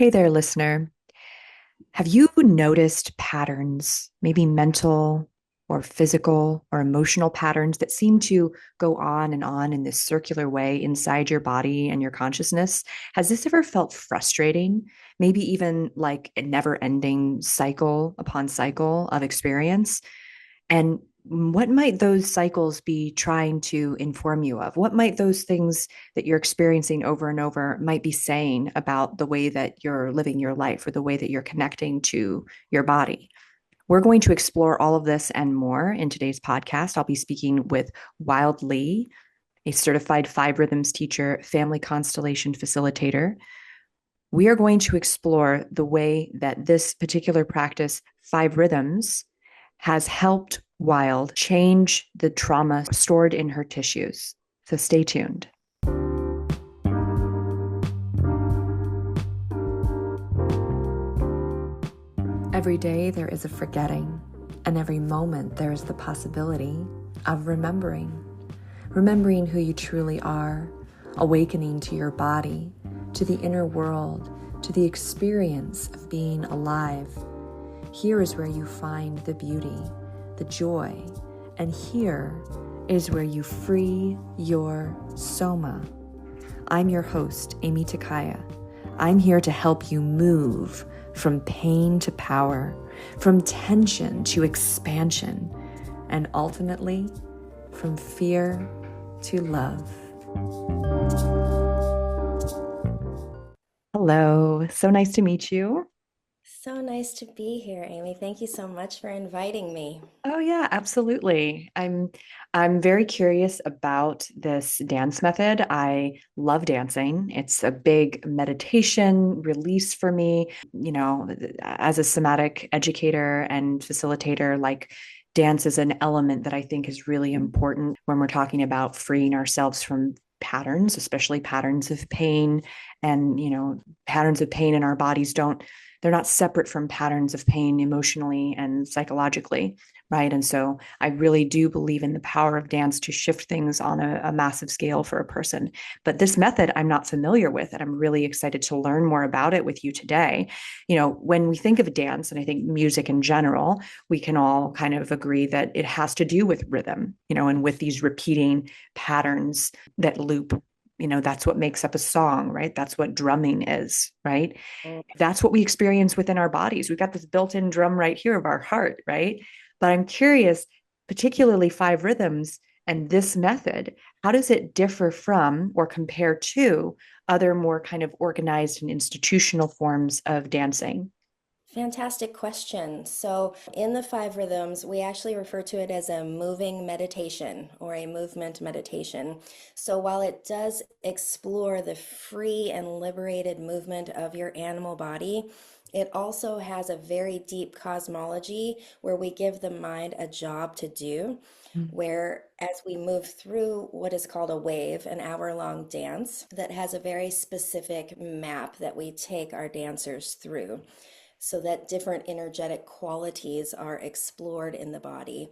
Hey there, listener. Have you noticed patterns, maybe mental or physical or emotional patterns that seem to go on in this circular way inside your body and your consciousness? Has this ever felt frustrating? Maybe even like a never ending cycle upon cycle of experience? And what might those cycles be trying to inform you of? What might those things that you're experiencing over and over might be saying about the way that you're living your life or the way that you're connecting to your body? We're going to explore all of this and more in today's podcast. I'll be speaking with Wyld Lee, a certified five rhythms teacher, family constellation facilitator. We are going to explore the way that this particular practice, five rhythms, has helped Wyld change the trauma stored in her tissues. So stay tuned. Every day there is a forgetting, and every moment there is the possibility of remembering. Remembering who you truly are, awakening to your body, to the inner world, to the experience of being alive. Here is where you find the beauty, the joy, and here is where you free your soma. I'm your host, Aimee Takaya. I'm here to help you move from pain to power, from tension to expansion, and ultimately from fear to love. Hello, so nice to meet you. So nice to be here, Aimee. Thank you so much for inviting me. Oh yeah, absolutely. I'm very curious about this dance method. I love dancing. It's a big meditation release for me. You know, as a somatic educator and facilitator, like dance is an element that I think is really important when we're talking about freeing ourselves from patterns, especially patterns of pain. And, patterns of pain in our bodies they're not separate from patterns of pain emotionally and psychologically, right? And so I really do believe in the power of dance to shift things on a massive scale for a person. But this method I'm not familiar with, and I'm really excited to learn more about it with you today. When we think of dance, and I think music in general, we can all kind of agree that it has to do with rhythm, and with these repeating patterns that loop. That's what makes up a song, right? That's what drumming is, right? Mm. That's what we experience within our bodies. We've got this built-in drum right here of our heart, right? But I'm curious, particularly five rhythms and this method, how does it differ from or compare to other more kind of organized and institutional forms of dancing? Fantastic question. So, in the five rhythms, we actually refer to it as a moving meditation or a movement meditation. So, while it does explore the free and liberated movement of your animal body, it also has a very deep cosmology where we give the mind a job to do. Where, as we move through what is called a wave, an hour-long dance that has a very specific map that we take our dancers through so that different energetic qualities are explored in the body.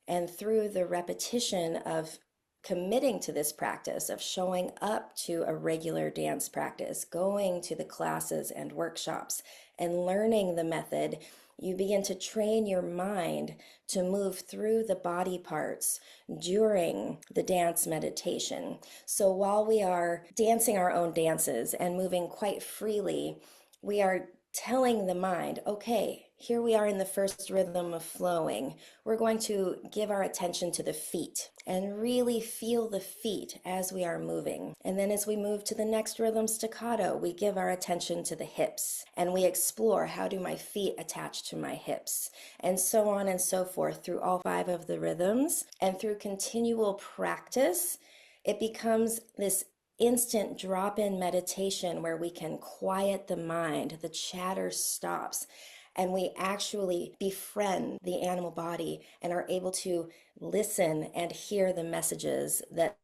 And through the repetition of committing to this practice, of showing up to a regular dance practice, going to the classes and workshops, and learning the method, you begin to train your mind to move through the body parts during the dance meditation. So while we are dancing our own dances and moving quite freely, we are telling the mind, okay, here we are in the first rhythm of flowing. We're going to give our attention to the feet and really feel the feet as we are moving. And then as we move to the next rhythm, staccato, we give our attention to the hips and we explore, how do my feet attach to my hips? And so on and so forth through all five of the rhythms. And through continual practice, it becomes this instant drop-in meditation where we can quiet the mind, the chatter stops, and we actually befriend the animal body and are able to listen and hear the messages that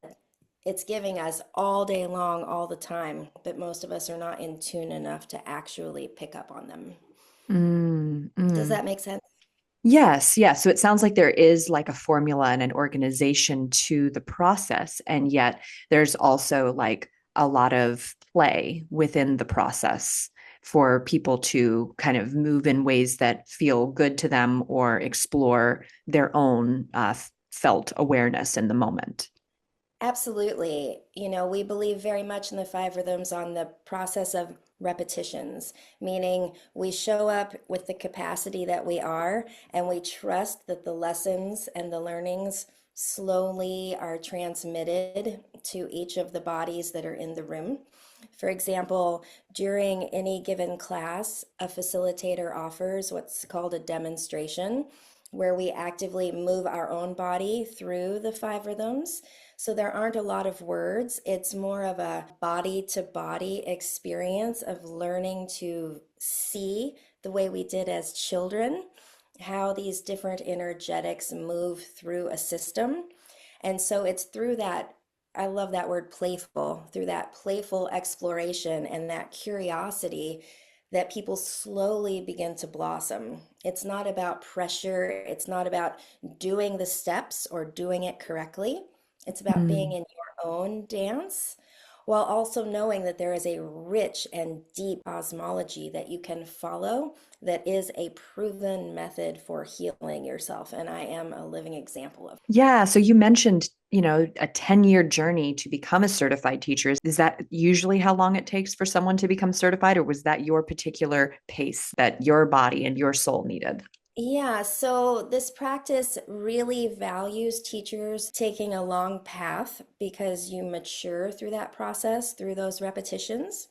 it's giving us all day long, all the time, but most of us are not in tune enough to actually pick up on them. Mm, Does mm. that make sense? Yes, yes. So it sounds like there is like a formula and an organization to the process, and yet there's also like a lot of play within the process, for people to kind of move in ways that feel good to them or explore their own felt awareness in the moment. Absolutely. We believe very much in the five rhythms on the process of repetitions, meaning we show up with the capacity that we are, and we trust that the lessons and the learnings slowly are transmitted to each of the bodies that are in the room. For example, during any given class, a facilitator offers what's called a demonstration, where we actively move our own body through the five rhythms. So there aren't a lot of words. It's more of a body to body experience of learning to see the way we did as children, how these different energetics move through a system. And so it's through that, I love that word playful, through that playful exploration and that curiosity that people slowly begin to blossom. It's not about pressure, it's not about doing the steps or doing it correctly. It's about being Mm. in your own dance while also knowing that there is a rich and deep cosmology that you can follow that is a proven method for healing yourself. And I am a living example of. Yeah. So you mentioned, a 10-year journey to become a certified teacher. Is that usually how long it takes for someone to become certified, or was that your particular pace that your body and your soul needed? Yeah, so this practice really values teachers taking a long path because you mature through that process, through those repetitions.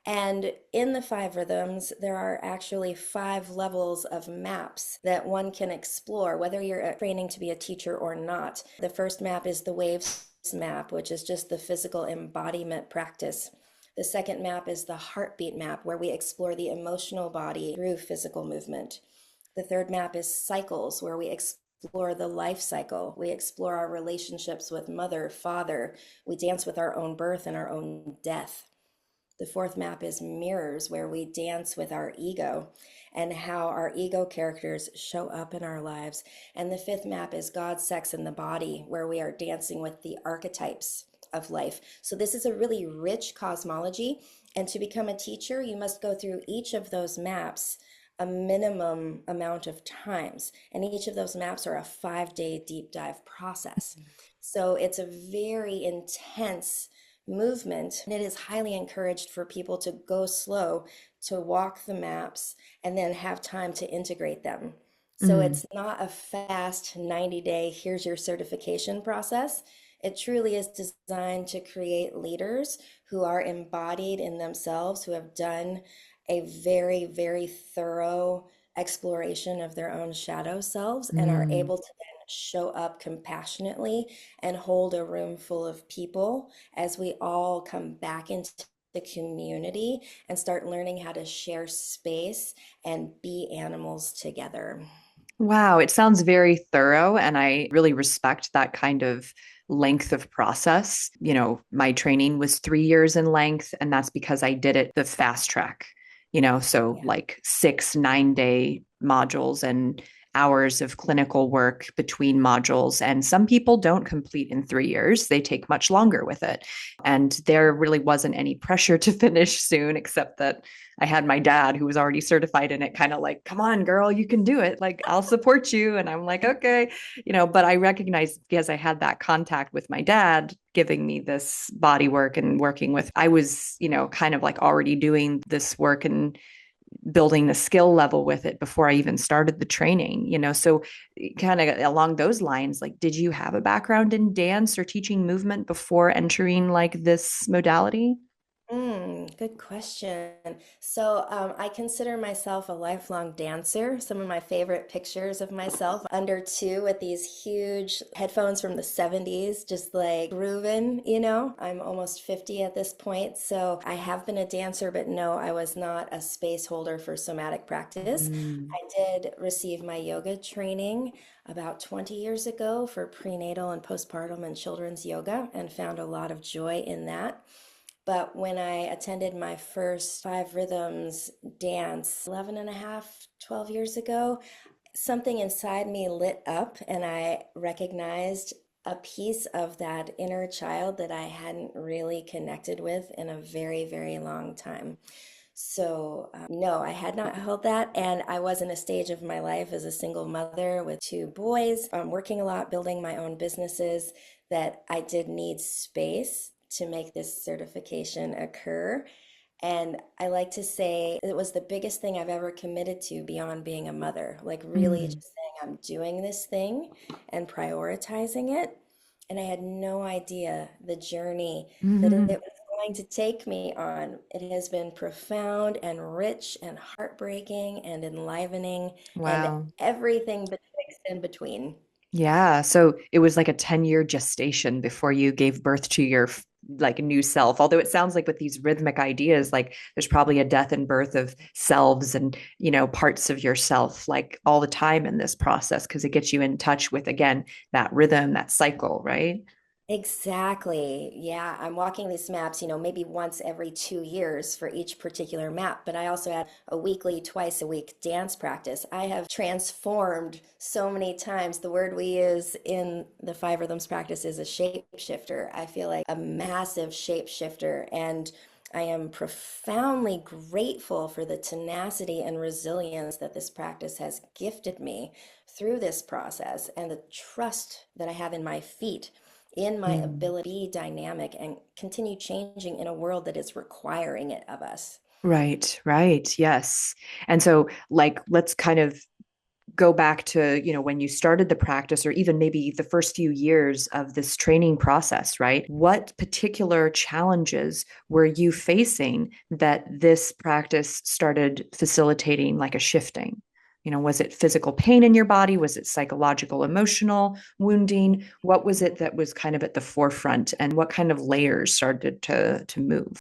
And in the five rhythms, there are actually five levels of maps that one can explore, whether you're training to be a teacher or not. The first map is the waves map, which is just the physical embodiment practice. The second map is the heartbeat map, where we explore the emotional body through physical movement. The third map is cycles, where we explore the life cycle. We explore our relationships with mother, father. We dance with our own birth and our own death. The fourth map is mirrors, where we dance with our ego and how our ego characters show up in our lives. And the fifth map is God, sex, and the body, where we are dancing with the archetypes of life. So this is a really rich cosmology. And to become a teacher, you must go through each of those maps a minimum amount of times. And each of those maps are a 5-day deep dive process. So it's a very intense movement, and it is highly encouraged for people to go slow, to walk the maps, and then have time to integrate them. So Mm. it's not a fast 90-day, here's your certification process. It truly is designed to create leaders who are embodied in themselves, who have done a very, very thorough exploration of their own shadow selves and are Mm. able to then show up compassionately and hold a room full of people as we all come back into the community and start learning how to share space and be animals together. Wow, it sounds very thorough, and I really respect that kind of length of process. My training was 3 years in length, and that's because I did it the fast track, so Yeah. like 6 9-day modules and hours of clinical work between modules. And some people don't complete in 3 years, they take much longer with it. And there really wasn't any pressure to finish soon, except that I had my dad who was already certified in it, kind of like, come on, girl, you can do it. Like, I'll support you. And I'm like, okay, but I recognized because I had that contact with my dad giving me this body work and working with, I was, kind of like already doing this work and building the skill level with it before I even started the training, So kind of along those lines, like, did you have a background in dance or teaching movement before entering like this modality? Good question. So, I consider myself a lifelong dancer. Some of my favorite pictures of myself under two with these huge headphones from the 70s, just like grooving, I'm almost 50 at this point. So, I have been a dancer, but no, I was not a space holder for somatic practice. Mm. I did receive my yoga training about 20 years ago for prenatal and postpartum and children's yoga and found a lot of joy in that. But when I attended my first five rhythms dance 11 and a half, 12 years ago, something inside me lit up and I recognized a piece of that inner child that I hadn't really connected with in a very, very long time. No, I had not held that. And I was in a stage of my life as a single mother with two boys, working a lot, building my own businesses, that I did need space to make this certification occur. And I like to say it was the biggest thing I've ever committed to beyond being a mother. Like, really Mm. just saying, I'm doing this thing and prioritizing it. And I had no idea the journey that it Mhm. was going to take me on. It has been profound and rich and heartbreaking and enlivening and Wow. everything betwixt and between. Yeah. So it was like a 10-year gestation before you gave birth to your like new self. Although it sounds like with these rhythmic ideas, like there's probably a death and birth of selves and, parts of yourself like all the time in this process because it gets you in touch with, again, that rhythm, that cycle, right? Exactly. Yeah, I'm walking these maps, maybe once every 2 years for each particular map, but I also had a weekly, twice a week dance practice. I have transformed so many times. The word we use in the five rhythms practice is a shapeshifter. I feel like a massive shapeshifter, and I am profoundly grateful for the tenacity and resilience that this practice has gifted me through this process and the trust that I have in my feet, in my Mm. ability to be dynamic and continue changing in a world that is requiring it of us. Right, right. Yes. And so, like, let's kind of go back to, when you started the practice or even maybe the first few years of this training process, right? What particular challenges were you facing that this practice started facilitating like a shifting? Was it physical pain in your body? Was it psychological, emotional wounding? What was it that was kind of at the forefront and what kind of layers started to move?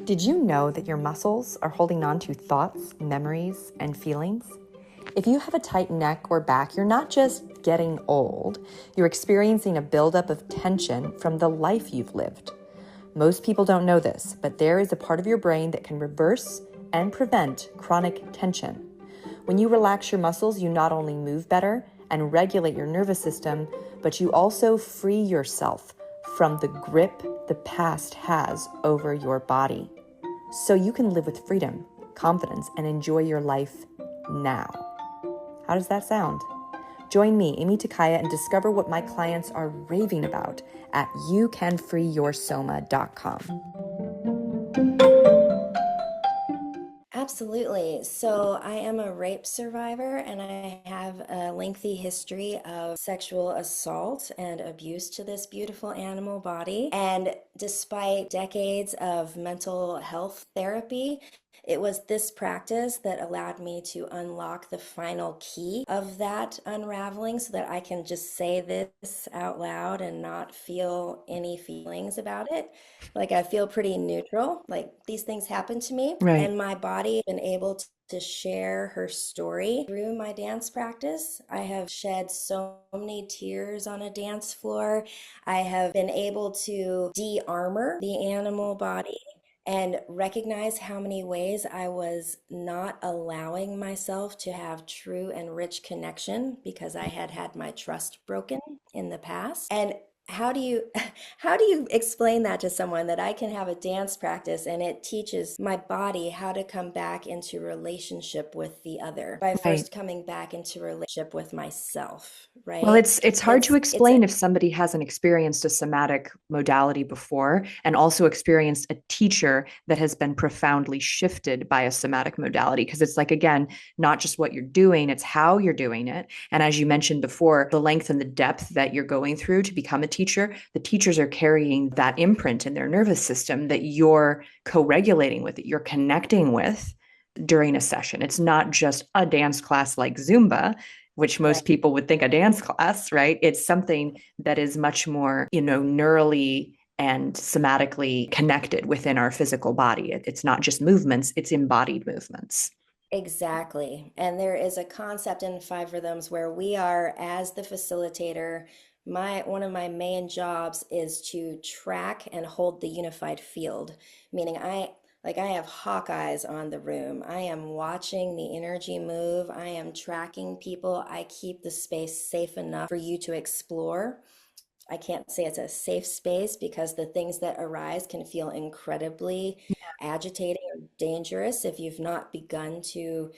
Did you know that your muscles are holding on to thoughts, memories, and feelings? If you have a tight neck or back, you're not just getting old, you're experiencing a buildup of tension from the life you've lived. Most people don't know this, but there is a part of your brain that can reverse and prevent chronic tension. When you relax your muscles, you not only move better and regulate your nervous system, but you also free yourself from the grip the past has over your body. So you can live with freedom, confidence, and enjoy your life now. How does that sound? Join me, Aimee Takaya, and discover what my clients are raving about at youcanfreeyoursoma.com. Absolutely. So, I am a rape survivor and I have a lengthy history of sexual assault and abuse to this beautiful animal body. And despite decades of mental health therapy, it was this practice that allowed me to unlock the final key of that unraveling so that I can just say this out loud and not feel any feelings about it. Like, I feel pretty neutral. Like, these things happen to me, Right. and my body has been able to share her story through my dance practice. I have shed so many tears on a dance floor. I have been able to de-armor the animal body and recognize how many ways I was not allowing myself to have true and rich connection because I had had my trust broken in the past. And how do you how do you explain that to someone, that I can have a dance practice and it teaches my body how to come back into relationship with the other by Right. first coming back into relationship with myself, Well, right? it's hard to It's explain if somebody hasn't experienced a somatic modality before and also experienced a teacher that has been profoundly shifted by a somatic modality. Because it's like, again, not just what you're doing, it's how you're doing it. And as you mentioned before, the length and the depth that you're going through to become a teacher, the teachers are carrying that imprint in their nervous system that you're co-regulating with, that you're connecting with during a session. It's not just a dance class like Zumba, which right. most people would think a dance class, right? It's something that is much more, neurally and somatically connected within our physical body. It's not just movements, it's embodied movements. Exactly. And there is a concept in Five Rhythms where we are, as the facilitator, my one of my main jobs is to track and hold the unified field, meaning I have hawk eyes on the room. I am watching the energy move. I am tracking people. I keep the space safe enough for you to explore. I can't say it's a safe space because the things that arise can feel incredibly agitating or dangerous if you've not begun to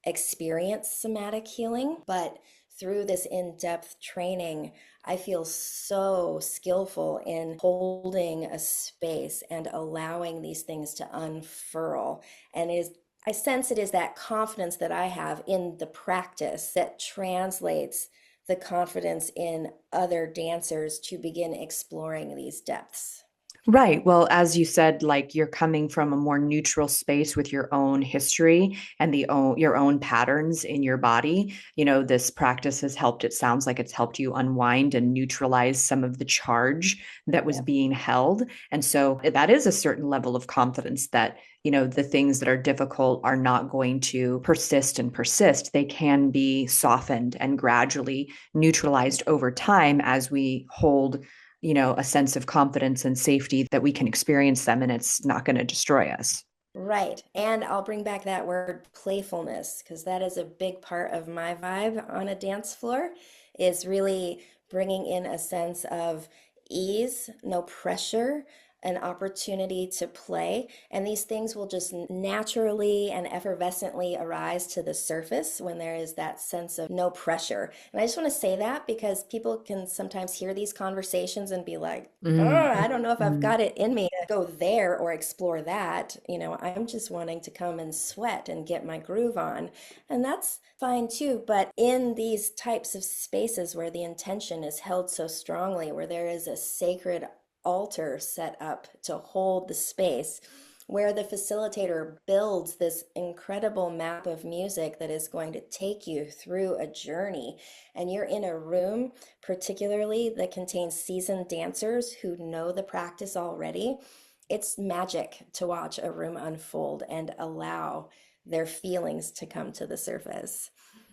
experience somatic healing. But through this in-depth training, I feel so skillful in holding a space and allowing these things to unfurl. And it is, I sense it is that confidence that I have in the practice that translates the confidence in other dancers to begin exploring these depths. Right. Well, as you said, like you're coming from a more neutral space with your own history and your own patterns in your body. This practice has helped, it sounds like it's helped you unwind and neutralize some of the charge that was Yeah. being held. And so that is a certain level of confidence that, the things that are difficult are not going to persist and persist. They can be softened and gradually neutralized over time as we hold a sense of confidence and safety that we can experience them and it's not going to destroy us. Right. And I'll bring back that word playfulness because that is a big part of my vibe on a dance floor is really bringing in a sense of ease, no pressure, an opportunity to play. And these things will just naturally and effervescently arise to the surface when there is that sense of no pressure. And I just want to say that because people can sometimes hear these conversations and be like, oh, I don't know if I've Mm-hmm. got it in me to go there or explore that. I'm just wanting to come and sweat and get my groove on. And that's fine too. But in these types of spaces where the intention is held so strongly, where there is a sacred altar set up to hold the space, where the facilitator builds this incredible map of music that is going to take you through a journey. And you're in a room, particularly that contains seasoned dancers who know the practice already. It's magic to watch a room unfold and allow their feelings to come to the surface.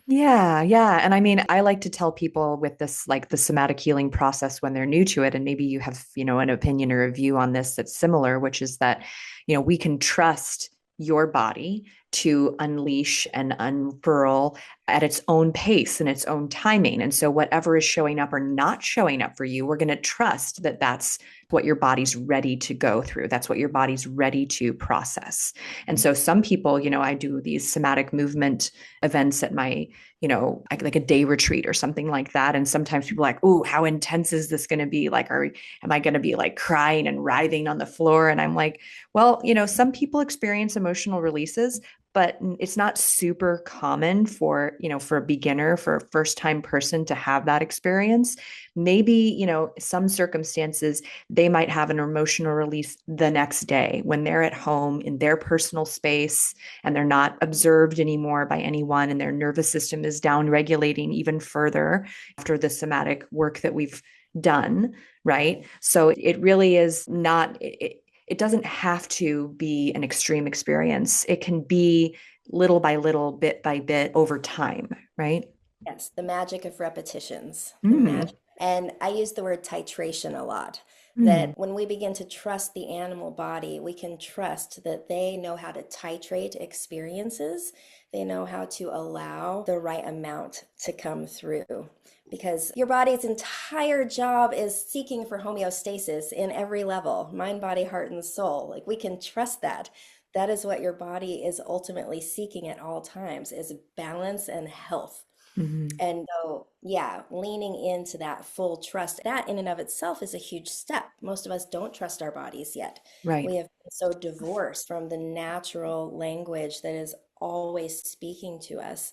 Yeah, yeah. And I mean, I like to tell people with this, like the somatic healing process when they're new to it, and maybe you have, an opinion or a view on this that's similar, which is that, we can trust your body to unleash and unfurl at its own pace and its own timing. And so, whatever is showing up or not showing up for you, we're going to trust that that's what your body's ready to go through. That's what your body's ready to process. And so, some people, I do these somatic movement events at my like a day retreat or something like that. And sometimes people are like, "Oh, how intense is this going to be? Like, am I going to be like crying and writhing on the floor?" And I'm like, well, some people experience emotional releases, but it's not super common for, for a beginner, for a first time person to have that experience. Maybe, some circumstances, they might have an emotional release the next day when they're at home in their personal space and they're not observed anymore by anyone and their nervous system is down regulating even further after the somatic work that we've done, right? So it really is not it doesn't have to be an extreme experience. It can be little by little, bit by bit over time, right? Yes, the magic of repetitions, the Mm, magic. And I use the word titration a lot. mm, That when we begin to trust the animal body, we can trust that they know how to titrate experiences. They know how to allow the right amount to come through. Because your body's entire job is seeking for homeostasis in every level, mind, body, heart, and soul. Like we can trust that. That is what your body is ultimately seeking at all times is balance and health. mm, And so, yeah, leaning into that full trust, that in and of itself is a huge step. Most of us don't trust our bodies yet. right. We have been so divorced from the natural language that is always speaking to us.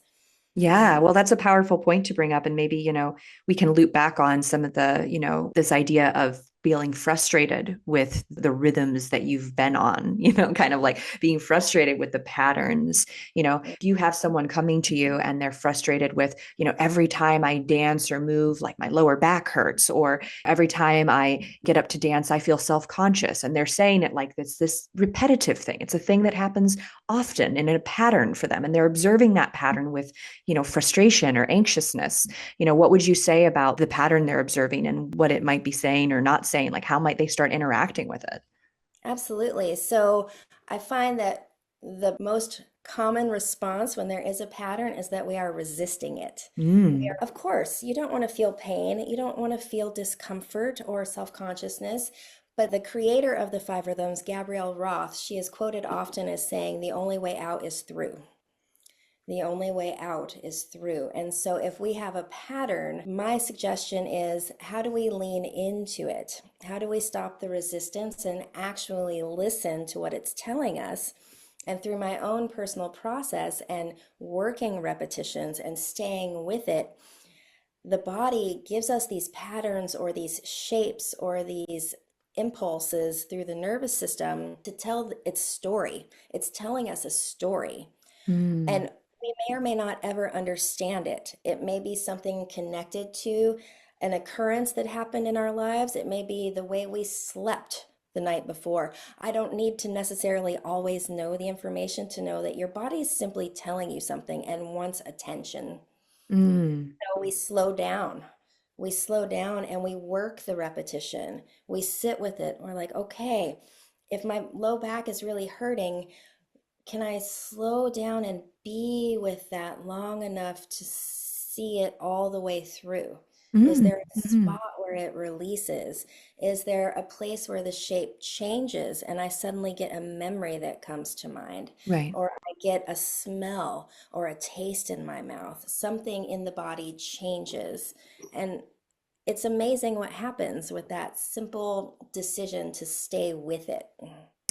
Yeah, well, that's a powerful point to bring up. And maybe, we can loop back on some of the, this idea of feeling frustrated with the rhythms that you've been on, kind of like being frustrated with the patterns. If you have someone coming to you and they're frustrated with, every time I dance or move, like my lower back hurts, or every time I get up to dance, I feel self-conscious. And they're saying it like this repetitive thing. It's a thing that happens often and in a pattern for them. And they're observing that pattern with frustration or anxiousness. What would you say about the pattern they're observing and what it might be saying or not saying? Like, how might they start interacting with it? Absolutely. So I find that the most common response when there is a pattern is that we are resisting it. Mm. Of course, you don't want to feel pain, you don't want to feel discomfort or self-consciousness, but the creator of the five rhythms, Gabrielle Roth, she is quoted often as saying, the only way out is through. The only way out is through. And so, if we have a pattern, my suggestion is how do we lean into it? How do we stop the resistance and actually listen to what it's telling us? And through my own personal process and working repetitions and staying with it, the body gives us these patterns or these shapes or these impulses through the nervous system to tell its story. It's telling us a story. Mm. And we may or may not ever understand it. It may be something connected to an occurrence that happened in our lives. It may be the way we slept the night before. I don't need to necessarily always know the information to know that your body is simply telling you something and wants attention. Mm. So we slow down. We slow down and we work the repetition. We sit with it. We're like, okay, if my low back is really hurting, can I slow down and be with that long enough to see it all the way through? Is Mm. there a Mhm. spot where it releases? Is there a place where the shape changes and I suddenly get a memory that comes to mind? Right. Or I get a smell or a taste in my mouth? Something in the body changes. And it's amazing what happens with that simple decision to stay with it.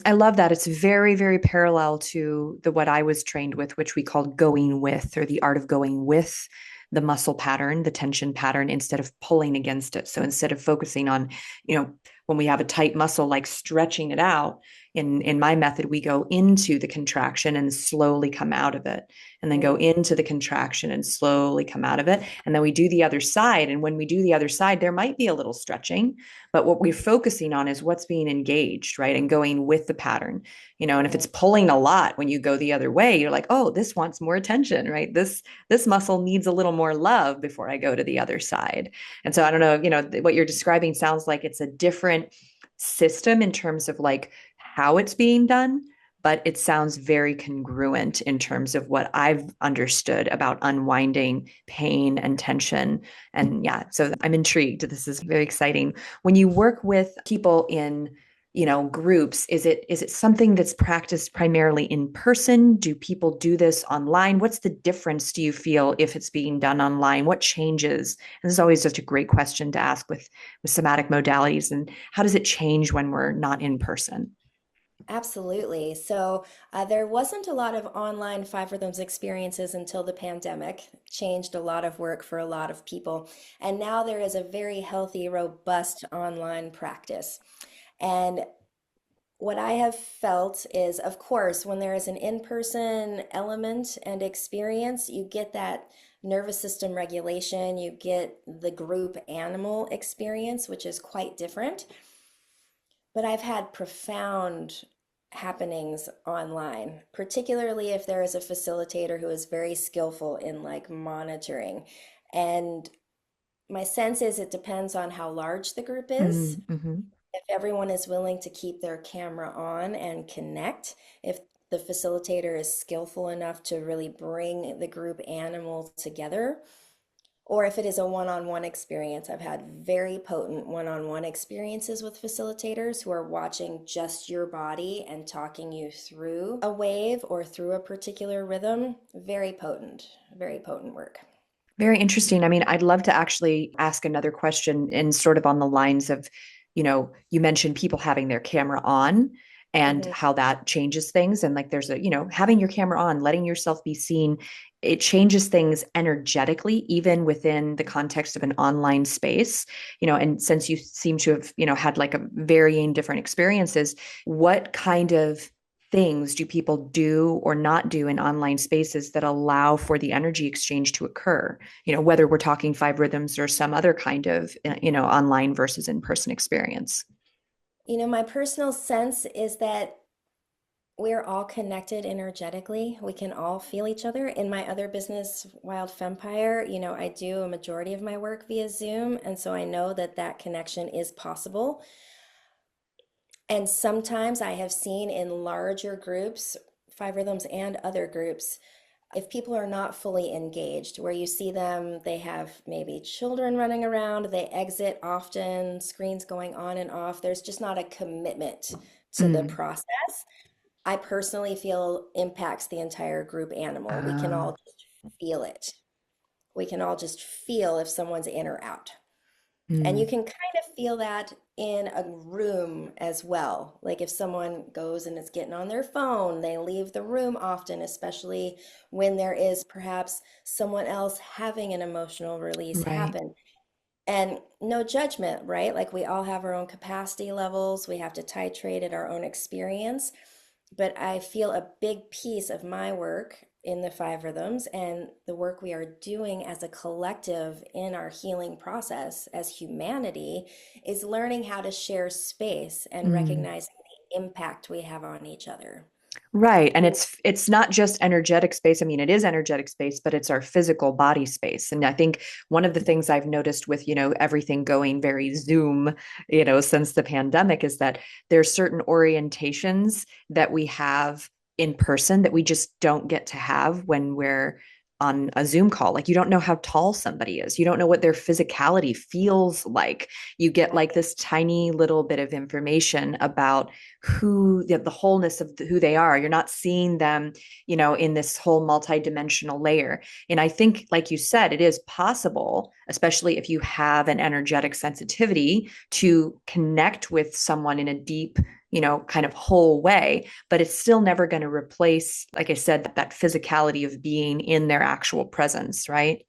I love that. It's very, very parallel to the what I was trained with, which we called going with, or the art of going with the muscle pattern, the tension pattern, instead of pulling against it. So instead of focusing on, when we have a tight muscle, like stretching it out, in my method, we go into the contraction and slowly come out of it, and then go Mm. into the contraction and slowly come out of it. And then we do the other side. And when we do the other side, there might be a little stretching, but what we're focusing on is what's being engaged, right? And going with the pattern, and if it's pulling a lot when you go the other way, you're like, oh, this wants more attention, right? This muscle needs a little more love before I go to the other side. And so I don't know, what you're describing sounds like it's a different system in terms of like how it's being done, but it sounds very congruent in terms of what I've understood about unwinding pain and tension. And yeah, so I'm intrigued. This is very exciting. When you work with people in groups, is it something that's practiced primarily in person? Do people do this online? What's the difference, do you feel, if it's being done online? What changes? And this is always such a great question to ask with somatic modalities. And how does it change when we're not in person? Absolutely. So there wasn't a lot of online Five Rhythms experiences until the pandemic changed a lot of work for a lot of people. And now there is a very healthy, robust online practice. And what I have felt is, of course, when there is an in-person element and experience, you get that nervous system regulation, you get the group animal experience, which is quite different. But I've had profound happenings online, particularly if there is a facilitator who is very skillful in like monitoring. And my sense is it depends on how large the group is. Mm-hmm. If everyone is willing to keep their camera on and connect, if the facilitator is skillful enough to really bring the group animal together, or if it is a one-on-one experience. I've had very potent one-on-one experiences with facilitators who are watching just your body and talking you through a wave or through a particular rhythm. Very potent work. Very interesting. I mean, I'd love to actually ask another question in sort of on the lines of, you mentioned people having their camera on and Mhm. how that changes things. And like there's having your camera on, letting yourself be seen, it changes things energetically, even within the context of an online space. And since you seem to have, had like a varying different experiences, what kind of things do people do or not do in online spaces that allow for the energy exchange to occur? Whether we're talking five rhythms or some other kind of, online versus in-person experience. My personal sense is that we're all connected energetically. We can all feel each other. In my other business, Wild Fempire, I do a majority of my work via Zoom, and so I know that that connection is possible. And sometimes I have seen in larger groups Five Rhythms and other groups, if people are not fully engaged, where you see them, they have maybe children running around, they exit often, screens going on and off, there's just not a commitment to the Mm. process. I personally feel impacts the entire group animal. We can Uh, all just feel it. We can all just feel if someone's in or out. And you mm. can kind of feel that in a room as well. Like if someone goes and is getting on their phone, they leave the room often, especially when there is perhaps someone else having an emotional release Right. happen. And no judgment, right? Like we all have our own capacity levels. We have to titrate at our own experience. But I feel a big piece of my work in the five rhythms and the work we are doing as a collective in our healing process as humanity is learning how to share space and Mm. recognizing the impact we have on each other. Right. And it's not just energetic space. I mean, it is energetic space, but it's our physical body space. And I think one of the things I've noticed with, everything going very Zoom, since the pandemic is that there's certain orientations that we have in person that we just don't get to have when we're on a Zoom call. Like you don't know how tall somebody is. You don't know what their physicality feels like. You get like Right. this tiny little bit of information about who the wholeness of who they are. You're not seeing them, in this whole multidimensional layer. And I think, like you said, it is possible, especially if you have an energetic sensitivity, to connect with someone in a deep, kind of whole way, but it's still never going to replace, like I said, that physicality of being in their actual presence, right?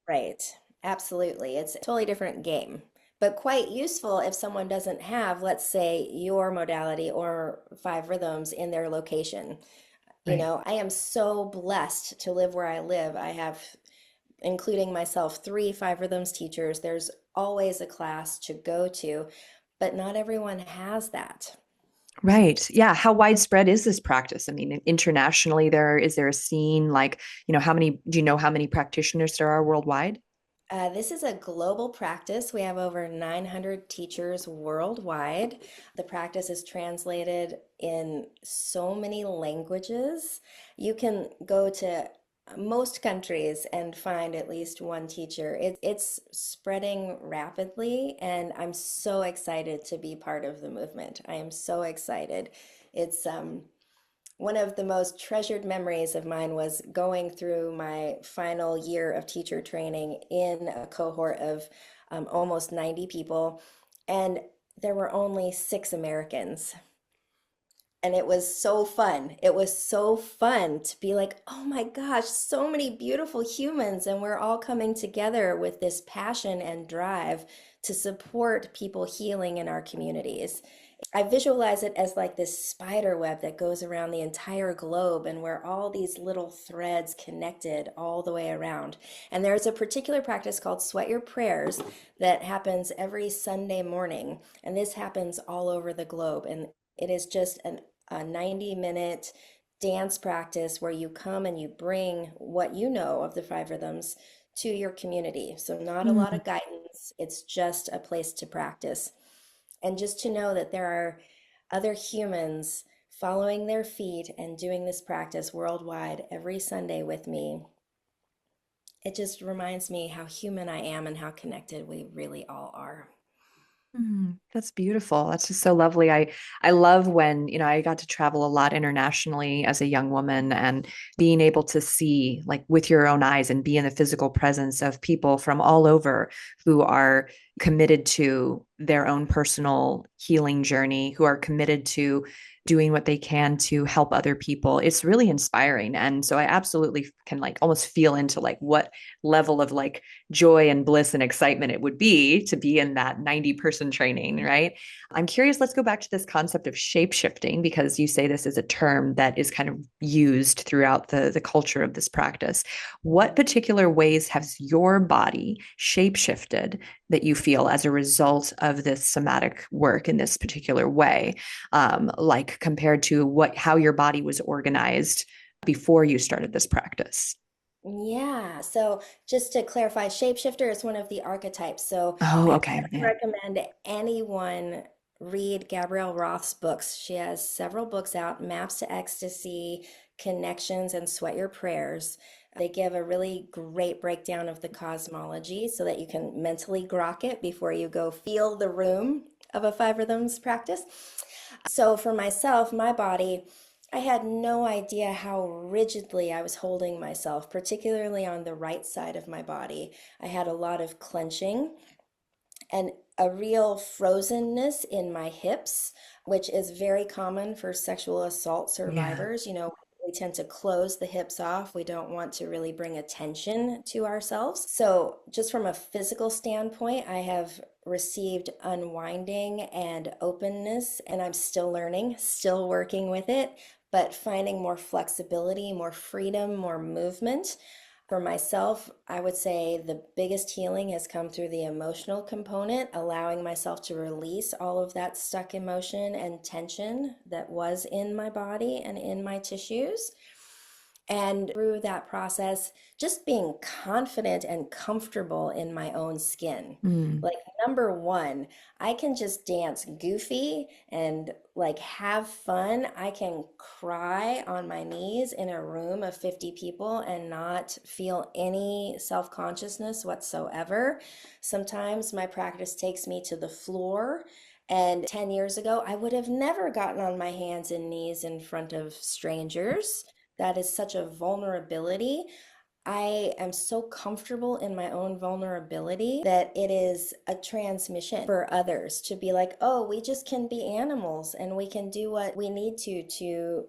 Right. Absolutely. It's a totally different game, but quite useful if someone doesn't have, let's say, your modality or five rhythms in their location. You Right. know, I am so blessed to live where I live. I have, including myself, three five rhythms teachers. There's always a class to go to, but not everyone has that. Right. Yeah. How widespread is this practice? I mean, internationally, is there a scene like, do you know how many practitioners there are worldwide? This is a global practice. We have over 900 teachers worldwide. The practice is translated in so many languages. You can go to most countries and find at least one teacher. It's spreading rapidly, and I'm so excited to be part of the movement. I am so excited. It's one of the most treasured memories of mine was going through my final year of teacher training in a cohort of almost 90 people, and there were only six Americans. And it was so fun. It was so fun to be like, oh my gosh, so many beautiful humans, and we're all coming together with this passion and drive to support people healing in our communities. I visualize it as like this spider web that goes around the entire globe and where all these little threads connected all the way around. And there's a particular practice called Sweat Your Prayers that happens every Sunday morning. And this happens all over the globe. And it is just a 90-minute dance practice where you come and you bring what you know of the five rhythms to your community. So, not a lot Mm. of guidance, it's just a place to practice. And just to know that there are other humans following their feet and doing this practice worldwide every Sunday with me, it just reminds me how human I am and how connected we really all are. That's beautiful. That's just so lovely. I love when, I got to travel a lot internationally as a young woman and being able to see like with your own eyes and be in the physical presence of people from all over who are committed to their own personal healing journey, who are committed to doing what they can to help other people. It's really inspiring. And so I absolutely can like almost feel into like what level of like joy and bliss and excitement it would be to be in that 90-person training, right? I'm curious, let's go back to this concept of shape shifting because you say this is a term that is kind of used throughout the culture of this practice. What particular ways has your body shape shifted that you feel as a result of this somatic work in this particular way, like compared to how your body was organized before you started this practice? Yeah, so just to clarify, shapeshifter is one of the archetypes. So Oh, I okay. can't Yeah. recommend anyone read Gabrielle Roth's books. She has several books out, Maps to Ecstasy, Connections, and Sweat Your Prayers. They give a really great breakdown of the cosmology so that you can mentally grok it before you go feel the room of a five rhythms practice. So for myself, my body, I had no idea how rigidly I was holding myself, particularly on the right side of my body. I had a lot of clenching and a real frozenness in my hips, which is very common for sexual assault Yeah. survivors. You know, we tend to close the hips off. We don't want to really bring attention to ourselves. So, just from a physical standpoint, I have received unwinding and openness, and I'm still learning, still working with it, but finding more flexibility, more freedom, more movement. For myself, I would say the biggest healing has come through the emotional component, allowing myself to release all of that stuck emotion and tension that was in my body and in my tissues. And through that process, just being confident and comfortable in my own skin. Mm. Like, number one, I can just dance goofy and like have fun. I can cry on my knees in a room of 50 people and not feel any self-consciousness whatsoever. Sometimes my practice takes me to the floor. And 10 years ago, I would have never gotten on my hands and knees in front of strangers. That is such a vulnerability. I am so comfortable in my own vulnerability that it is a transmission for others to be like, oh, we just can be animals and we can do what we need to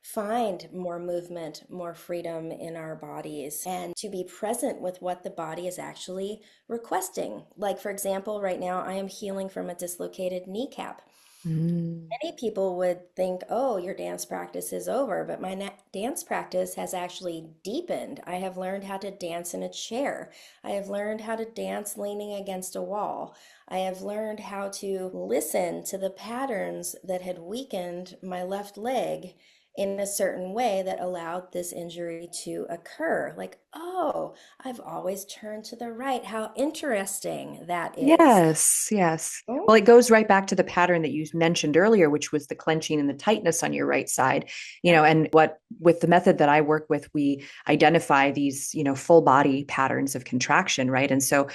find more movement, more freedom in our bodies, and to be present with what the body is actually requesting. Like, for example, right now I am healing from a dislocated kneecap. Mm. Many people would think, oh, your dance practice is over, but my dance practice has actually deepened. I have learned how to dance in a chair. I have learned how to dance leaning against a wall. I have learned how to listen to the patterns that had weakened my left leg in a certain way that allowed this injury to occur. Like, oh, I've always turned to the right. How interesting that is. Yes, yes. Well, it goes right back to the pattern that you mentioned earlier, which was the clenching and the tightness on your right side. Yeah. And what with the method that I work with, we identify these, full body patterns of contraction, right? And so,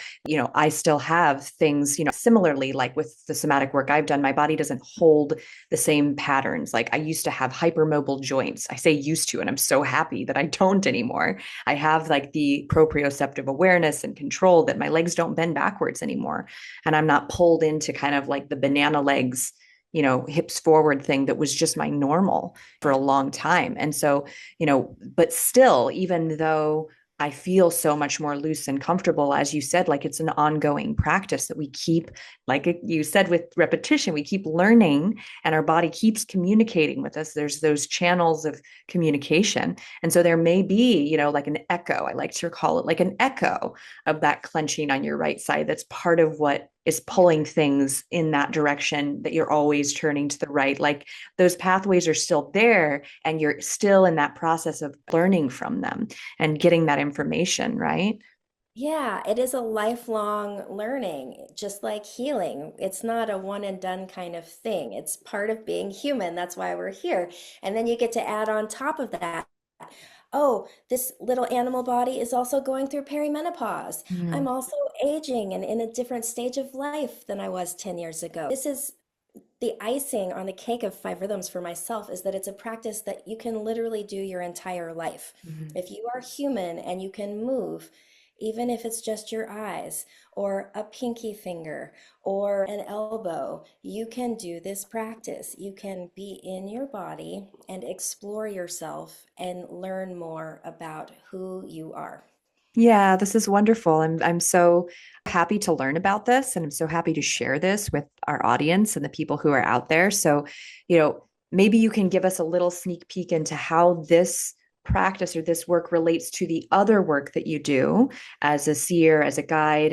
I still have things, similarly, like with the somatic work I've done, my body doesn't hold the same patterns. Like I used to have hypermobile joints. I say used to, and I'm so happy that I don't anymore. I have like the proprioceptive awareness and control that my legs don't bend backwards anymore. And I'm not pulled into kind of like the banana legs, hips forward thing that was just my normal for a long time. And so, but still, even though I feel so much more loose and comfortable, as you said, like it's an ongoing practice that we keep, like you said, with repetition, we keep learning and our body keeps communicating with us. There's those channels of communication. And so there may be, like an echo. I like to call it like an echo of that clenching on your right side. That's part of what is pulling things in that direction that you're always turning to the right. Like those pathways are still there and you're still in that process of learning from them and getting that information, right? Yeah, it is a lifelong learning, just like healing. It's not a one and done kind of thing. It's part of being human. That's why we're here. And then you get to add on top of that, oh, this little animal body is also going through perimenopause. I'm Mm. also aging and in a different stage of life than I was 10 years ago. This is the icing on the cake of five rhythms for myself is that it's a practice that you can literally do your entire life. Mm. If you are human and you can move, even if it's just your eyes or a pinky finger or an elbow, you can do this practice. You can be in your body and explore yourself and learn more about who you are. Yeah, this is wonderful. I'm so happy to learn about this and I'm so happy to share this with our audience and the people who are out there. So, maybe you can give us a little sneak peek into how this practice or this work relates to the other work that you do as a seer, as a guide,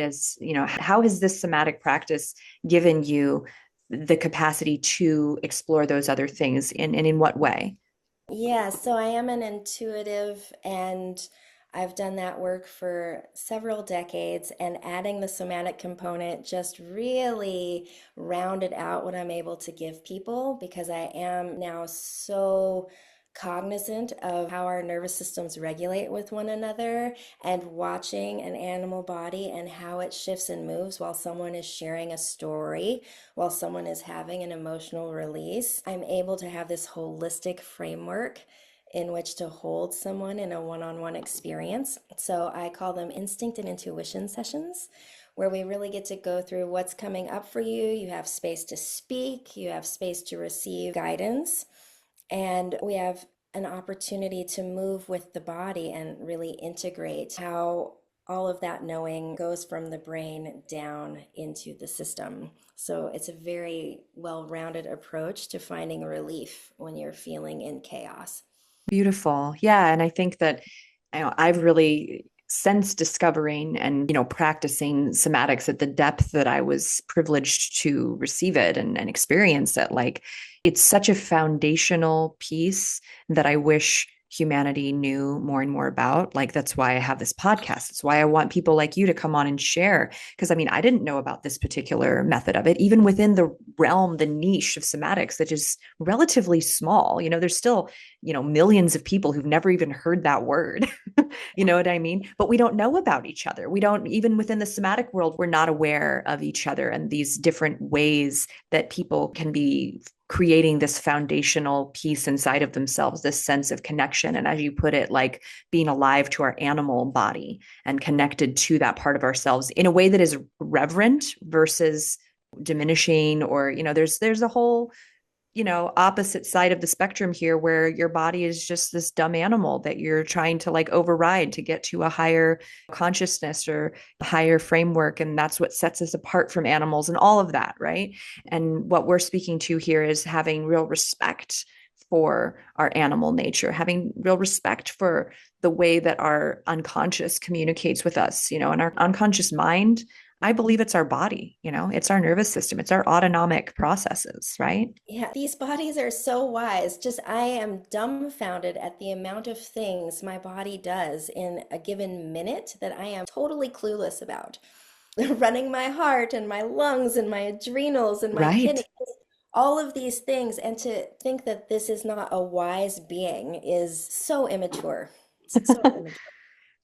how has this somatic practice given you the capacity to explore those other things and in what way? Yeah, so I am an intuitive and I've done that work for several decades, and adding the somatic component just really rounded out what I'm able to give people because I am now so cognizant of how our nervous systems regulate with one another and watching an animal body and how it shifts and moves while someone is sharing a story, while someone is having an emotional release. I'm able to have this holistic framework in which to hold someone in a one-on-one experience. So I call them instinct and intuition sessions, where we really get to go through what's coming up for you. You have space to speak, you have space to receive guidance, and we have an opportunity to move with the body and really integrate how all of that knowing goes from the brain down into the system. So it's a very well rounded approach to finding relief when you're feeling in chaos. Beautiful. Yeah. And I think that I've really, since discovering and practicing somatics at the depth that I was privileged to receive it and experience it, like it's such a foundational piece that I wish humanity knew more and more about. Like that's why I have this podcast. It's why I want people like you to come on and share. Because I mean, I didn't know about this particular method of it, even within the realm, the niche of somatics that is relatively small. There's still millions of people who've never even heard that word. You know what I mean? But we don't know about each other. We don't, even within the somatic world, we're not aware of each other and these different ways that people can be creating this foundational piece inside of themselves, this sense of connection. And as you put it, like being alive to our animal body and connected to that part of ourselves in a way that is reverent versus diminishing, or there's a whole opposite side of the spectrum here where your body is just this dumb animal that you're trying to like override to get to a higher consciousness or a higher framework. And that's what sets us apart from animals and all of that, right? And what we're speaking to here is having real respect for our animal nature, having real respect for the way that our unconscious communicates with us, and our unconscious mind. I believe it's our body, it's our nervous system, it's our autonomic processes, right? Yeah, these bodies are so wise. Just I am dumbfounded at the amount of things my body does in a given minute that I am totally clueless about. Running my heart and my lungs and my adrenals and my Right. kidneys, all of these things. And to think that this is not a wise being is so immature. So immature.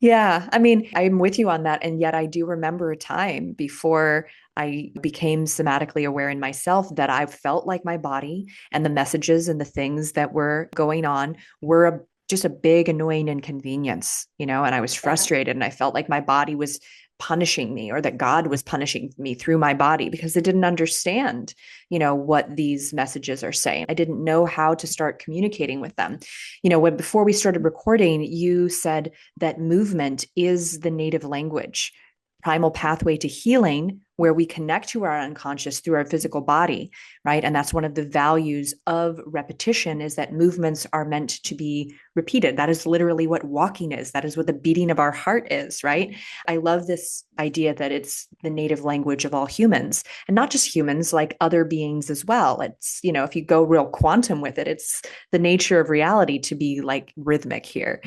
Yeah, I mean, I'm with you on that. And yet I do remember a time before I became somatically aware in myself that I felt like my body and the messages and the things that were going on were just a big annoying inconvenience, and I was Yeah. frustrated and I felt like my body was punishing me or that God was punishing me through my body because it didn't understand, what these messages are saying. I didn't know how to start communicating with them. When before we started recording, you said that movement is the native language, primal pathway to healing, where we connect to our unconscious through our physical body, right? And that's one of the values of repetition, is that movements are meant to be repeated. That is literally what walking is. That is what the beating of our heart is, right? I love this idea that it's the native language of all humans, and not just humans, like other beings as well. It's, if you go real quantum with it, it's the nature of reality to be like rhythmic here,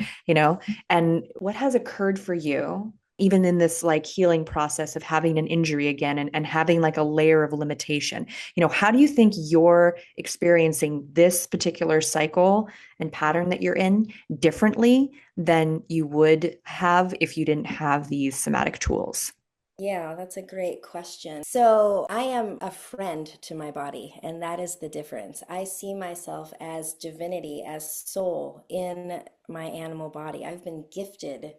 and what has occurred for you even in this like healing process of having an injury again, and having like a layer of limitation. How do you think you're experiencing this particular cycle and pattern that you're in differently than you would have if you didn't have these somatic tools? Yeah, that's a great question. So, I am a friend to my body, and that is the difference. I see myself as divinity, as soul in my animal body. I've been gifted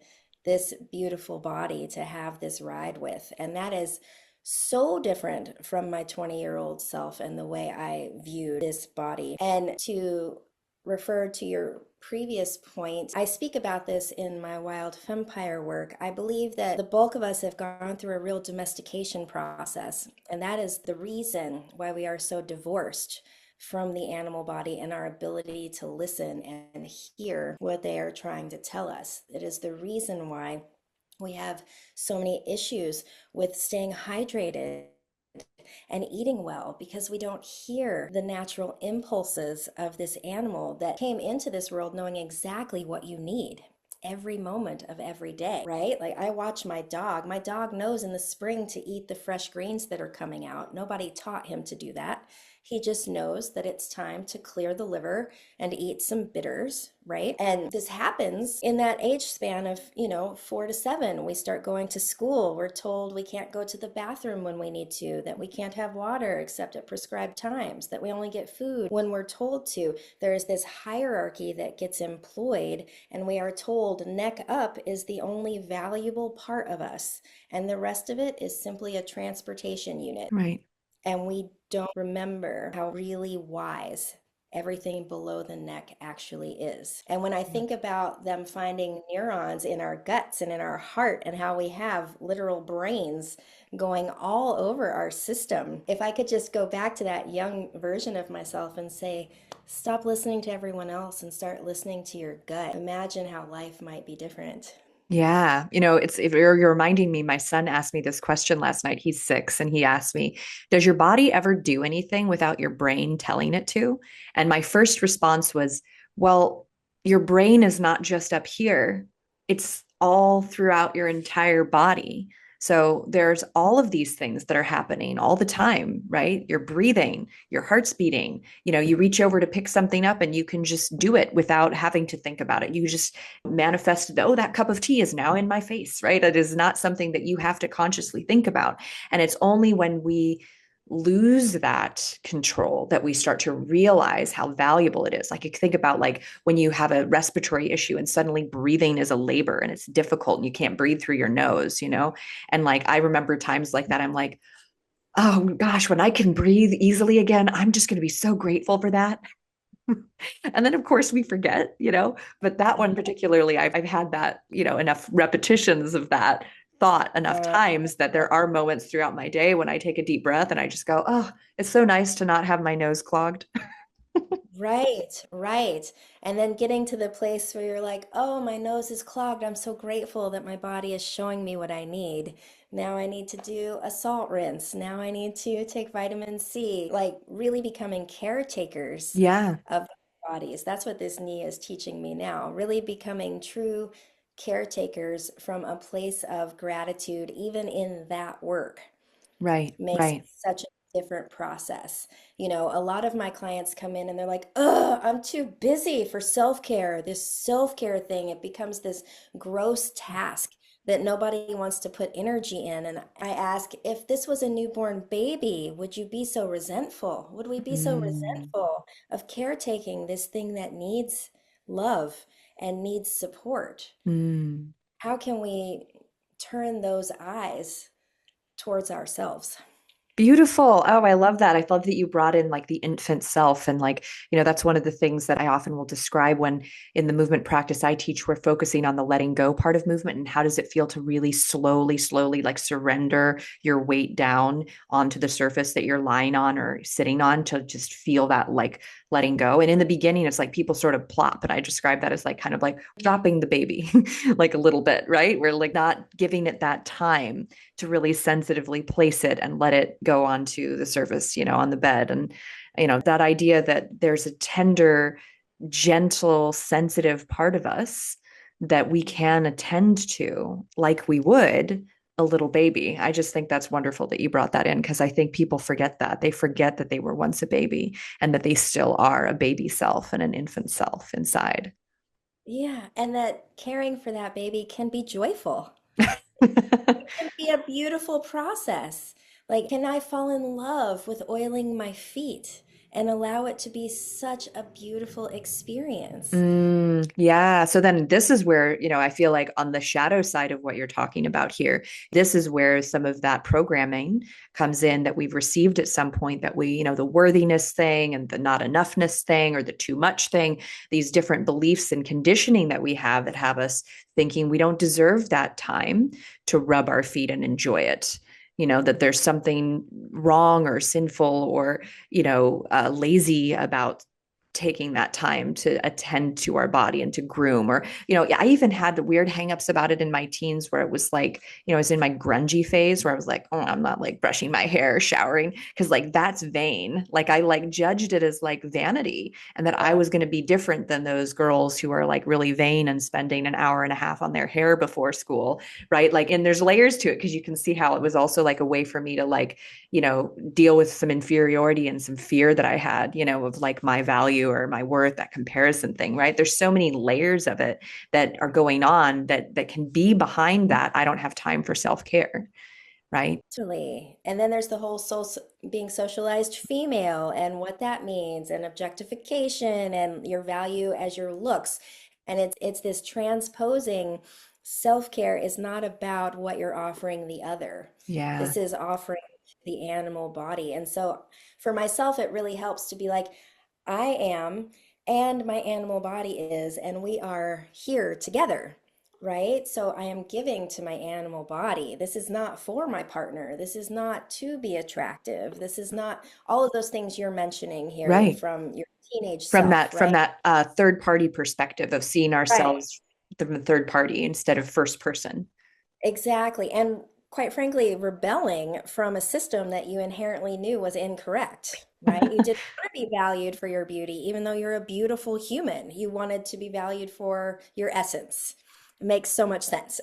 this beautiful body to have this ride with, and that is so different from my 20-year-old self and the way I viewed this body. And to refer to your previous point, I speak about this in my Wild Fempire work. I believe that the bulk of us have gone through a real domestication process, and that is the reason why we are so divorced from the animal body and our ability to listen and hear what they are trying to tell us. It is the reason why we have so many issues with staying hydrated and eating well, because we don't hear the natural impulses of this animal that came into this world knowing exactly what you need. every moment of every day, right? Like I watch my dog. My dog knows in the spring to eat the fresh greens that are coming out. Nobody taught him to do that. He just knows that it's time to clear the liver and eat some bitters, right? And this happens in that age span of, 4 to 7. We start going to school. We're told we can't go to the bathroom when we need to, that we can't have water except at prescribed times, that we only get food when we're told to. There is this hierarchy that gets employed, and we are told neck up is the only valuable part of us, and the rest of it is simply a transportation unit. Right. And we don't remember how really wise everything below the neck actually is. And when I think about them finding neurons in our guts and in our heart and how we have literal brains going all over our system, if I could just go back to that young version of myself and say, stop listening to everyone else and start listening to your gut, imagine how life might be different. Yeah. It's if you're reminding me, my son asked me this question last night. He's 6 and he asked me, does your body ever do anything without your brain telling it to? And my first response was, well, your brain is not just up here, it's all throughout your entire body. So there's all of these things that are happening all the time, right? You're breathing, your heart's beating. You reach over to pick something up and you can just do it without having to think about it. You just manifested, oh, that cup of tea is now in my face, right? It is not something that you have to consciously think about. And it's only when we lose that control that we start to realize how valuable it is. Like you think about like when you have a respiratory issue and suddenly breathing is a labor and it's difficult and you can't breathe through your nose. And like I remember times like that, I'm like, oh gosh, when I can breathe easily again, I'm just going to be so grateful for that. And then of course we forget, but that one particularly, I've had that, enough repetitions of that thought enough Uh, times that there are moments throughout my day when I take a deep breath and I just go, oh, it's so nice to not have my nose clogged. Right, right. And then getting to the place where you're like, oh, my nose is clogged. I'm so grateful that my body is showing me what I need. Now I need to do a salt rinse. Now I need to take vitamin C. Like really becoming caretakers Yeah, of our bodies. That's what this knee is teaching me now. Really becoming true caretakers from a place of gratitude, even in that work right, makes right. such a different process. A lot of my clients come in and they're like, "Ugh, I'm too busy for self-care." This self-care thing, it becomes this gross task that nobody wants to put energy in. And I ask, if this was a newborn baby, would you be so resentful? Would we be so Mm, resentful of caretaking this thing that needs love and needs support? mm. How can we turn those eyes towards ourselves? Beautiful. Oh, I love that. I love that you brought in like the infant self. And like, that's one of the things that I often will describe when in the movement practice I teach, we're focusing on the letting go part of movement and how does it feel to really slowly, slowly like surrender your weight down onto the surface that you're lying on or sitting on to just feel that like letting go. And in the beginning, it's like people sort of plop. And I describe that as like kind of like dropping the baby, like a little bit, right? We're like not giving it that time to really sensitively place it and let it go onto the surface, on the bed. And, that idea that there's a tender, gentle, sensitive part of us that we can attend to like we would a little baby. I just think that's wonderful that you brought that in because I think people forget that. They forget that they were once a baby and that they still are a baby self and an infant self inside. Yeah, and that caring for that baby can be joyful. It can be a beautiful process. Like, can I fall in love with oiling my feet and allow it to be such a beautiful experience? Yeah. So then this is where, I feel like on the shadow side of what you're talking about here, this is where some of that programming comes in that we've received at some point that the worthiness thing and the not enoughness thing or the too much thing, these different beliefs and conditioning that we have that have us thinking we don't deserve that time to rub our feet and enjoy it. That there's something wrong or sinful or, lazy about taking that time to attend to our body and to groom. Or, I even had the weird hangups about it in my teens where it was like, I was in my grungy phase where I was like, oh, I'm not like brushing my hair, showering, because like that's vain. Like I like judged it as like vanity, and that I Yeah, was going to be different than those girls who are like really vain and spending an hour and a half on their hair before school, right? Like, and there's layers to it because you can see how it was also like a way for me to like, deal with some inferiority and some fear that I had, of like my value or my worth, that comparison thing, right? There's so many layers of it that are going on that can be behind that. I don't have time for self-care, right? totally. And then there's the whole being socialized female and what that means, and objectification and your value as your looks. And it's this transposing. Self-care is not about what you're offering the other. Yeah. This is offering the animal body. And so for myself, it really helps to be like, I am, and my animal body is, and we are here together, right? So I am giving to my animal body. This is not for my partner. This is not to be attractive. This is not all of those things you're mentioning here Right. from your teenage From self, that from right? that third party perspective of seeing Right. ourselves from the third party instead of first person. Exactly. And quite frankly, rebelling from a system that you inherently knew was incorrect, right? You didn't want to be valued for your beauty, even though you're a beautiful human. You wanted to be valued for your essence. It makes so much sense.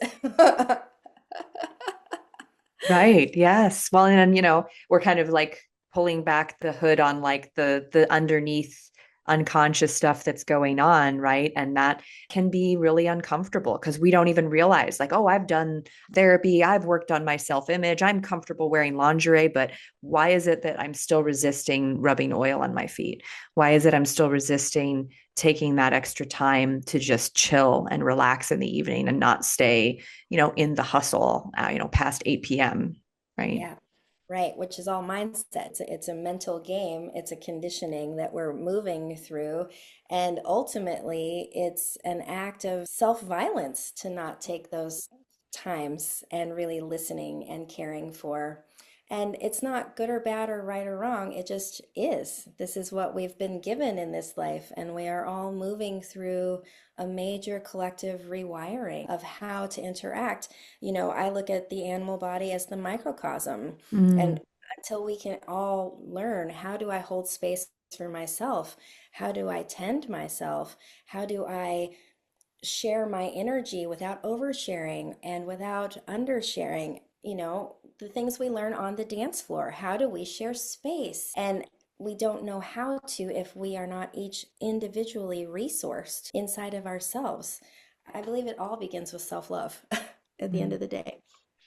Right. Yes. Well, and then, we're kind of like pulling back the hood on like the underneath unconscious stuff that's going on, right? And that can be really uncomfortable because we don't even realize like, oh, I've done therapy, I've worked on my self-image, I'm comfortable wearing lingerie, but why is it that I'm still resisting rubbing oil on my feet? Why is it I'm still resisting taking that extra time to just chill and relax in the evening and not stay, in the hustle, past 8 p.m. Right. Yeah, right, which is all mindset. It's a mental game, it's a conditioning that we're moving through. And ultimately, it's an act of self-violence to not take those times and really listening and caring for. And it's not good or bad or right or wrong, it just is. This is what we've been given in this life, and we are all moving through a major collective rewiring of how to interact. I look at the animal body as the microcosm. Mm, And until we can all learn, how do I hold space for myself? How do I tend myself? How do I share my energy without oversharing and without undersharing? The things we learn on the dance floor. How do we share space? And we don't know how to if we are not each individually resourced inside of ourselves. I believe it all begins with self-love at the end mm. of the day.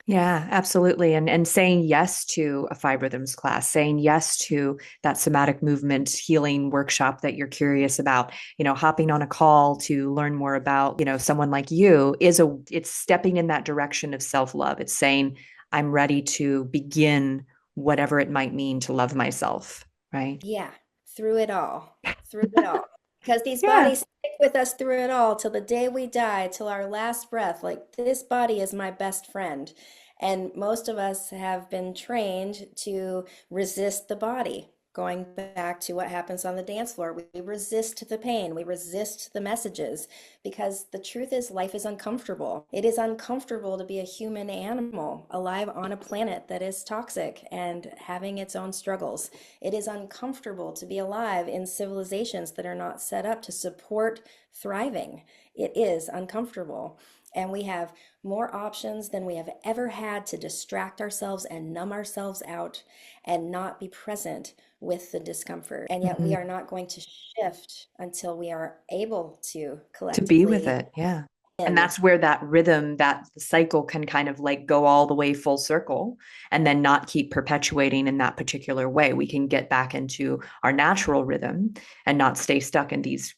Yeah, absolutely. And saying yes to a five rhythms class, saying yes to that somatic movement healing workshop that you're curious about, hopping on a call to learn more about, someone like you it's stepping in that direction of self-love. It's saying, I'm ready to begin whatever it might mean to love myself, right? Yeah, through it all, through it all. Because these Yeah. bodies stick with us through it all till the day we die, till our last breath. Like, this body is my best friend. And most of us have been trained to resist the body. Going back to what happens on the dance floor, we resist the pain, we resist the messages, because the truth is life is uncomfortable. It is uncomfortable to be a human animal alive on a planet that is toxic and having its own struggles. It is uncomfortable to be alive in civilizations that are not set up to support thriving. It is uncomfortable. And we have more options than we have ever had to distract ourselves and numb ourselves out and not be present with the discomfort. And yet we Mhm. are not going to shift until we are able to To be with collectively it. Yeah. And in. that's where that rhythm, that cycle can kind of like go all the way full circle and then not keep perpetuating in that particular way. We can get back into our natural rhythm and not stay stuck in these,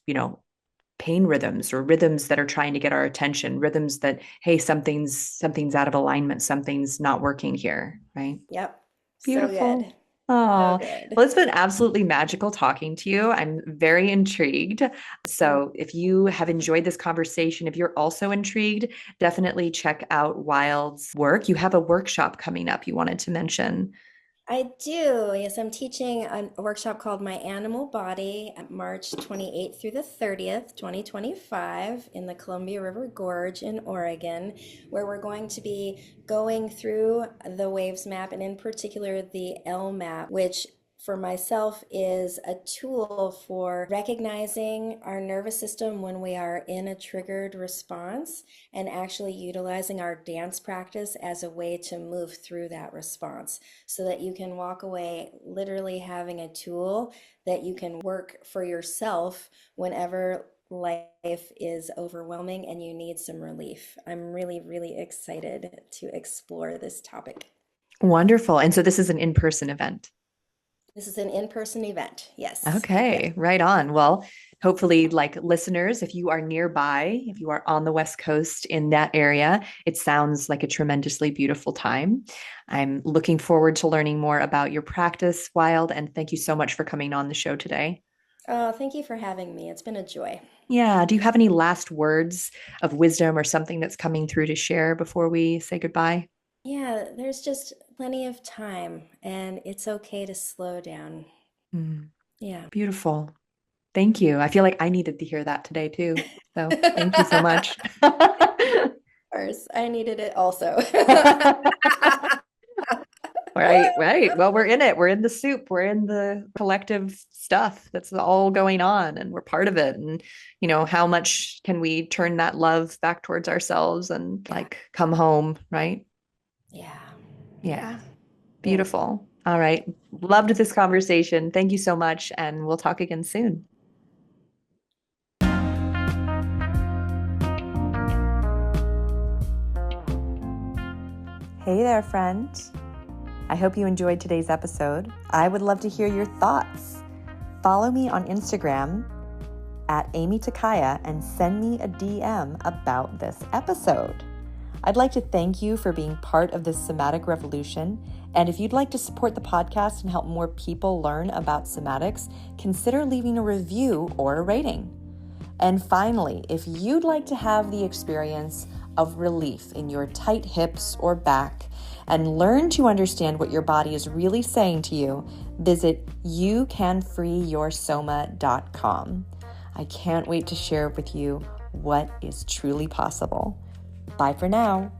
pain rhythms or rhythms that are trying to get our attention, rhythms that, hey, something's out of alignment, something's not working here, right? Yep. So Beautiful. good. So Oh, good. well, it's been absolutely magical talking to you. I'm very intrigued. So, if you have enjoyed this conversation, if you're also intrigued, definitely check out Wyld's work. You have a workshop coming up you wanted to mention. I do. Yes, I'm teaching a workshop called My Animal Body at March 28th through the 30th, 2025, in the Columbia River Gorge in Oregon, where we're going to be going through the waves map and in particular the L map, which for myself is a tool for recognizing our nervous system when we are in a triggered response and actually utilizing our dance practice as a way to move through that response so that you can walk away literally having a tool that you can work for yourself whenever life is overwhelming and you need some relief. I'm really, really excited to explore this topic. Wonderful. And so this is an in-person event. This is an in-person event. Yes. Yes. Okay, right on. Well, hopefully, like listeners, if you are nearby, if you are on the West Coast in that area, it sounds like a tremendously beautiful time. I'm looking forward to learning more about your practice, Wyld, and thank you so much for coming on the show today. Oh, thank you for having me. It's been a joy. Yeah, do you have any last words of wisdom or something that's coming through to share before we say goodbye? Yeah, there's just plenty of time and it's okay to slow down. Mm, Yeah. beautiful. Thank you. I feel like I needed to hear that today too. So thank you so Of much. course, I needed it also. Right, right. Well, we're in it. We're in the soup. We're in the collective stuff that's all going on, and we're part of it. And, how much can we turn that love back towards ourselves and Yeah. like come home, right? Yeah. Yeah. Yeah. Mm. Beautiful. All right. Loved this conversation. Thank you so much. And we'll talk again soon. Hey there, friend. I hope you enjoyed today's episode. I would love to hear your thoughts. Follow me on Instagram at Aimee Takaya and send me a DM about this episode. I'd like to thank you for being part of this somatic revolution. And if you'd like to support the podcast and help more people learn about somatics, consider leaving a review or a rating. And finally, if you'd like to have the experience of relief in your tight hips or back and learn to understand what your body is really saying to you, visit youcanfreeyoursoma.com. I can't wait to share with you what is truly possible. Bye for now.